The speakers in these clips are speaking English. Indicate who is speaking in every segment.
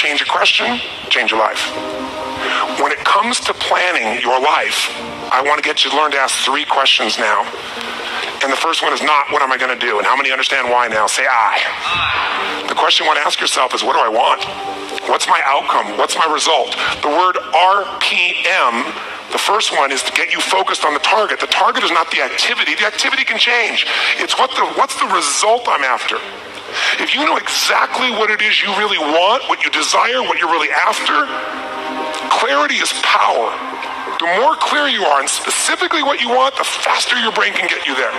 Speaker 1: change a question, change your life. When it comes to planning your life, I want to get you to learn to ask 3 questions now. And the first one is not, what am I going to do? And how many understand why now? Say I. The question you want to ask yourself is, what do I want? What's my outcome? What's my result? The word RPM, the first one, is to get you focused on the target. The target is not the activity. The activity can change. It's what's the result I'm after. If you know exactly what it is you really want, what you desire, what you're really after, clarity is power. The more clear you are on specifically what you want, the faster your brain can get you there.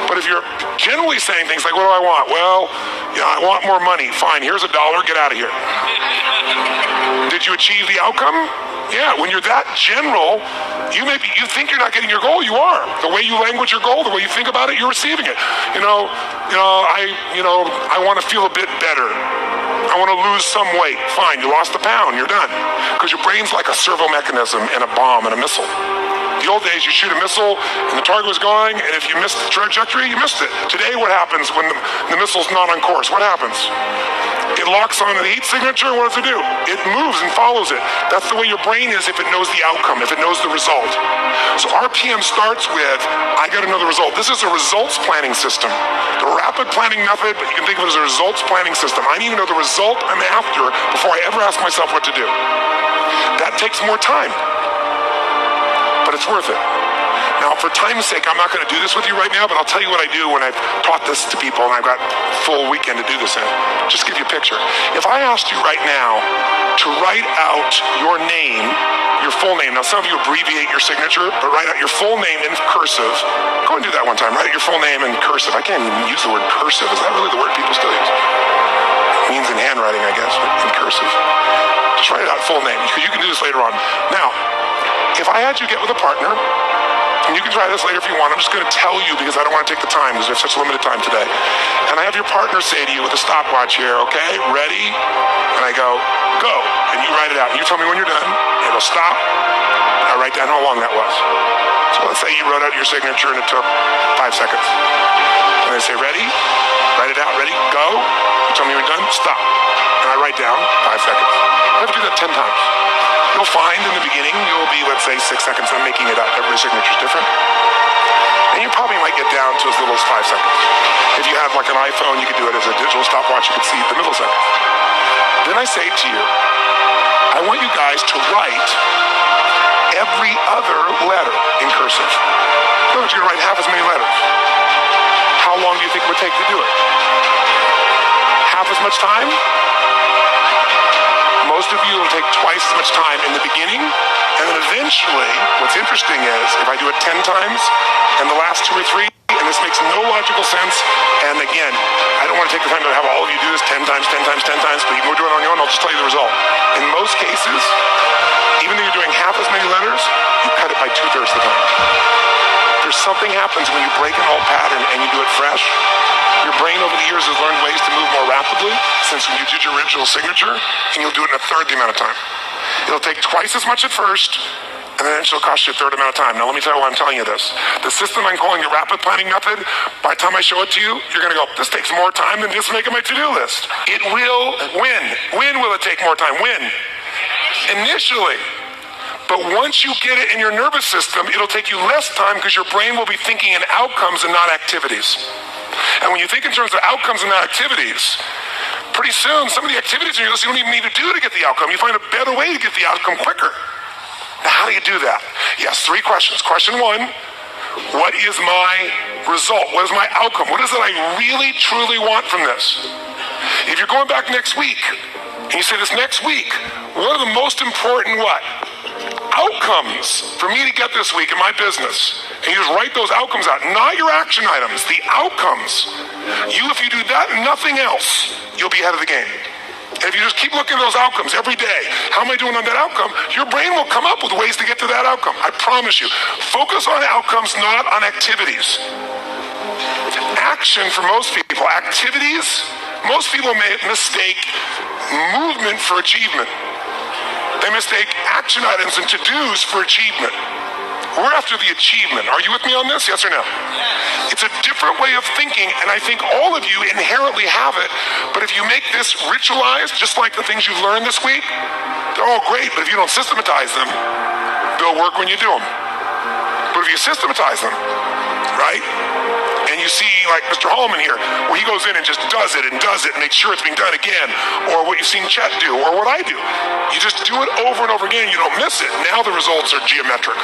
Speaker 1: But if you're generally saying things like, what do I want? Well, I want more money. Fine, here's $1, get out of here. Did you achieve the outcome? Yeah, when you're that general, you think you're not getting your goal, you are. The way you language your goal, the way you think about it, you're receiving it. I want to feel a bit better. I want to lose some weight. Fine, you lost a pound, you're done. Because your brain's like a servo mechanism and a bomb and a missile. The old days, you shoot a missile and the target was going, and if you missed the trajectory, you missed it. Today, what happens when the missile's not on course? What happens? It locks onto the heat signature, and what does it do? It moves and follows it. That's the way your brain is if it knows the outcome, if it knows the result. So RPM starts with, I got to know the result. This is a results planning system. The rapid planning method, but you can think of it as a results planning system. I need to know the result I'm after before I ever ask myself what to do. That takes more time, but it's worth it. Now, for time's sake, I'm not going to do this with you right now, but I'll tell you what I do when I've taught this to people and I've got a full weekend to do this in. Just give you a picture. If I asked you right now to write out your name, your full name. Now, some of you abbreviate your signature, but write out your full name in cursive. Go and do that one time. Write out your full name in cursive. I can't even use the word cursive. Is that really the word people still use? It means in handwriting, I guess, but in cursive. Just write it out, full name, because you can do this later on. Now, if I had you get with a partner, and you can try this later if you want. I'm just going to tell you because I don't want to take the time because we have such limited time today. And I have your partner say to you with a stopwatch here, okay, ready? And I go, go. And you write it out. And you tell me when you're done. And it'll stop. And I write down how long that was. So let's say you wrote out your signature and it took 5 seconds. And I say, ready? Write it out. Ready? Go. You tell me when you're done. Stop. And I write down 5 seconds. I have to do that 10 times. You'll find in the beginning, you'll be, let's say, 6 seconds. I'm making it up. Every signature is different. And you probably might get down to as little as 5 seconds. If you have like an iPhone, you could do it as a digital stopwatch. You could see the middle seconds. Then I say to you, I want you guys to write every other letter in cursive. In other words, you're going to write half as many letters. How long do you think it would take to do it? Half as much time? Most of you will take twice as much time in the beginning, and then eventually, what's interesting is, if I do it 10 times, and the last 2 or 3, and this makes no logical sense, and again, I don't want to take the time to have all of you do this 10 times, 10 times, 10 times, but you can go do it on your own, I'll just tell you the result. In most cases, even though you're doing half as many letters, you cut it by 2/3 the time. There's something happens when you break an old pattern and you do it fresh. Your brain over the years has learned ways to move more rapidly since when you did your original signature, and you'll do it in 1/3 the amount of time. It'll take twice as much at first, and then it'll cost you 1/3 amount of time. Now let me tell you why I'm telling you this. The system I'm calling the rapid planning method, by the time I show it to you, you're going to go, this takes more time than just making my to-do list. It will win. When will it take more time? When? Initially. But once you get it in your nervous system, it'll take you less time because your brain will be thinking in outcomes and not activities. And when you think in terms of outcomes and not activities, pretty soon some of the activities in your list you don't even need to do to get the outcome. You find a better way to get the outcome quicker. Now, how do you do that? Yes, 3 questions. Question 1, what is my result? What is my outcome? What is it I really, truly want from this? If you're going back next week, and you say this next week, what are the most important outcomes for me to get this week in my business? And you just write those outcomes out, not your action items, the outcomes. If you do that and nothing else, you'll be ahead of the game. And if you just keep looking at those outcomes every day, how am I doing on that outcome? Your brain will come up with ways to get to that outcome. I promise you. Focus on outcomes, not on activities. Action for most people, activities, most people mistake movement for achievement. They mistake action items and to-dos for achievement. We're after the achievement. Are you with me on this? Yes or no? It's a different way of thinking, and I think all of you inherently have it, but if you make this ritualized, just like the things you've learned this week, they're all great, but if you don't systematize them, they'll work when you do them. But if you systematize them, right? And you see, like Mr. Hallman here, where he goes in and just does it and makes sure it's being done again, or what you've seen Chet do, or what I do. You just do it over and over again, you don't miss it. Now the results are geometric.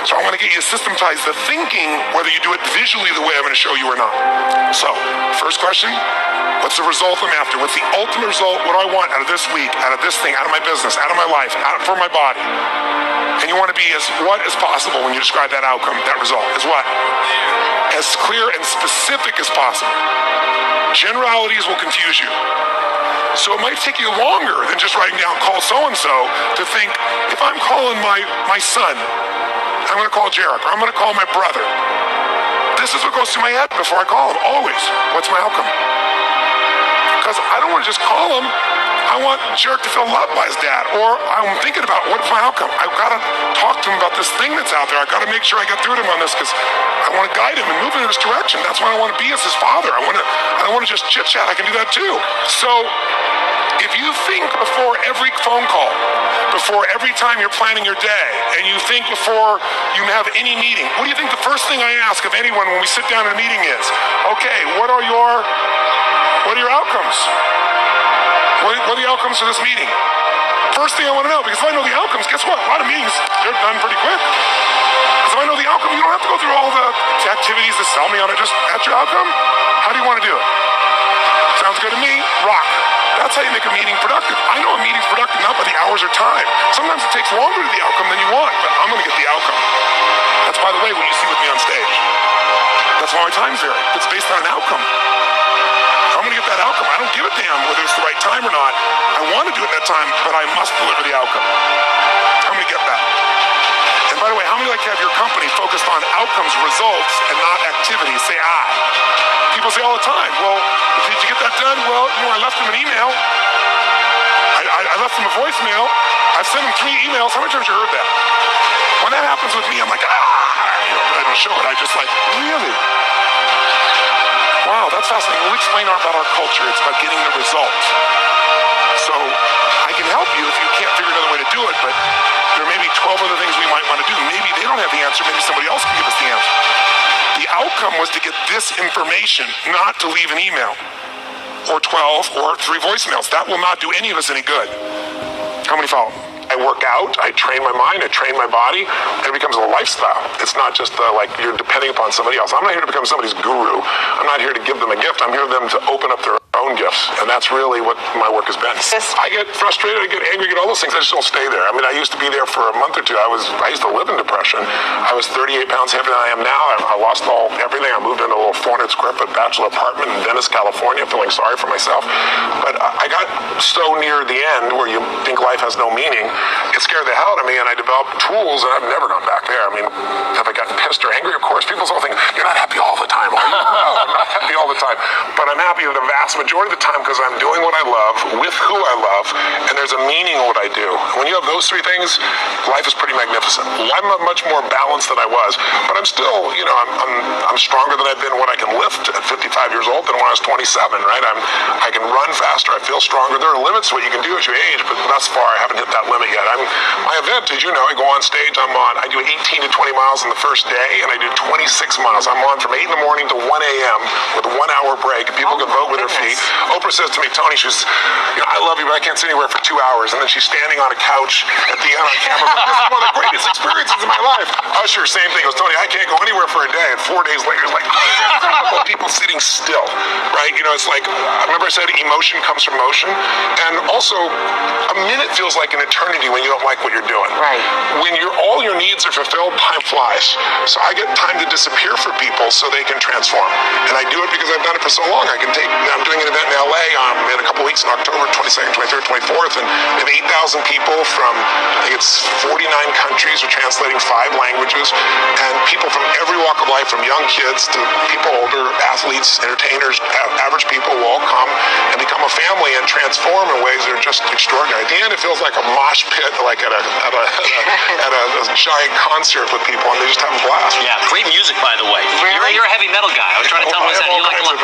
Speaker 1: So I want to get you to systematize the thinking, whether you do it visually the way I'm going to show you or not. So, first question, what's the result I'm after? What's the ultimate result? What do I want out of this week, out of this thing, out of my business, out of my life, for my body? And you want to be as what as possible when you describe that outcome, that result, is what? As clear and specific as possible. Generalities will confuse you. So it might take you longer than just writing down call so-and-so to think, if I'm calling my son, I'm going to call Jarek, or I'm going to call my brother. This is what goes through my head before I call him, always. What's my outcome? Because I don't want to just call him. I want Jarek to feel loved by his dad. Or I'm thinking about, what's my outcome? I've got to talk to him about this thing that's out there. I've got to make sure I get through to him on this because I want to guide him and move him in this direction. That's what I want to be as his father. I don't want to just chit-chat. I can do that too. So if you think before every phone call, before every time you're planning your day, and you think before you have any meeting, what do you think the first thing I ask of anyone when we sit down in a meeting is? Okay, what are your outcomes? What are the outcomes for this meeting? First thing I want to know, because if I know the outcomes, guess what? A lot of meetings, they're done pretty quick. Because if I know the outcome, you don't have to go through all the activities to sell me on it. Just at your outcome, how do you want to do it? Sounds good to me. Rock. That's how you make a meeting productive. I know a meeting's productive not by the hours or time. Sometimes it takes longer to the outcome than you want, but I'm going to get the outcome. That's, by the way, what you see with me on stage. That's why my times vary. It's based on an outcome. I'm going to get that outcome. I don't give a damn whether it's the right time or not. I want to do it at that time, but I must deliver the outcome. I'm going to get that. And by the way, how many like to have your company focused on outcomes, results, and not activities? Say, People say all the time, well, did you get that done? Well, I left them an email. I left them a voicemail. I've sent them 3 emails. How many times have you heard that? When that happens with me, I'm like, but I don't show it. I just like, really? Wow, that's fascinating. We'll explain about our culture. It's about getting the result. So I can help you if you can't figure another way to do it, but there may be 12 other things we might want to do. Maybe they don't have the answer. Maybe somebody else can give us the answer. The outcome was to get this information, not to leave an email or 12 or 3 voicemails. That will not do any of us any good. How many follow? I work out, I train my mind, I train my body, and it becomes a lifestyle. It's not just like you're depending upon somebody else. I'm not here to become somebody's guru. I'm not here to give them a gift. I'm here for them to open up their own gifts, and that's really what my work has been. I get frustrated, I get angry, I get all those things. I just don't stay there. I mean, I used to be there for a month or two. I used to live in depression. I was 38 pounds heavier than I am now. I lost everything. I moved into a little 400 square foot bachelor apartment in Venice, California, feeling sorry for myself. But I got so near the end where you think life has no meaning, it scared the hell out of me, and I developed tools, and I've never gone back there. I mean, have I gotten pissed or angry? Of course. People all think, you're not happy all the time, are you? No, I'm not happy all the time. But I'm happy the vast majority of the time because I'm doing what I love, with who I love, and there's a meaning in what I do. When you have those 3 things, life is pretty magnificent. I'm much more balanced than I was, but I'm still, I'm stronger than I've been when I can lift at 55 years old than when I was 27, right? I can run faster, I feel stronger. There are limits to what you can do as you age, but thus far I haven't hit that limit yet. My event, as you know, I go on stage, I do 18 to 20 miles on the first day, and I do 26 miles. I'm on from 8 in the morning to 1 a.m. with a 1-hour break. People can vote with their feet. Oprah says to me, Tony, I love you, but I can't sit anywhere for 2 hours. And then she's standing on a couch at the end on camera. This is one of the greatest experiences in my life. Usher, same thing. Goes, Tony, I can't go anywhere for a day. And 4 days later, it's like, people sitting still, right? It's like, remember I said emotion comes from motion? And also, a minute feels like an eternity when you don't like what you're doing.
Speaker 2: Right.
Speaker 1: When all your needs are fulfilled, time flies. So I get time to disappear for people so they can transform. And I do it because because I've done it for so long. I'm doing an event in LA in a couple weeks in October, 22nd, 23rd, 24th, and we have 8,000 people from, I think it's 49 countries. We're translating 5 languages, and people from every walk of life, from young kids to people older, athletes, entertainers, average people will all come and become a family and transform in ways that are just extraordinary. At the end, it feels like a mosh pit, like at a giant concert with people, and they just have a blast.
Speaker 2: Yeah, great music, by the way.
Speaker 3: Really?
Speaker 2: You're a heavy metal guy. I was trying to tell him that you like a lot.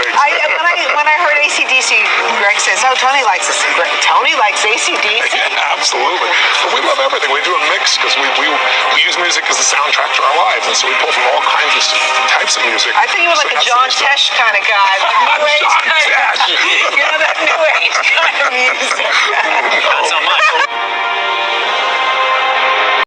Speaker 3: When I heard AC/DC, Greg says, "Oh, Tony likes this." Tony likes AC/DC.
Speaker 1: Yeah, absolutely. But we love everything. We do a mix because we use music as the soundtrack to our lives, and so we pull from all kinds of types of music.
Speaker 3: I think you were like a John Tesh kind of guy, like new age kind of. You know that new age.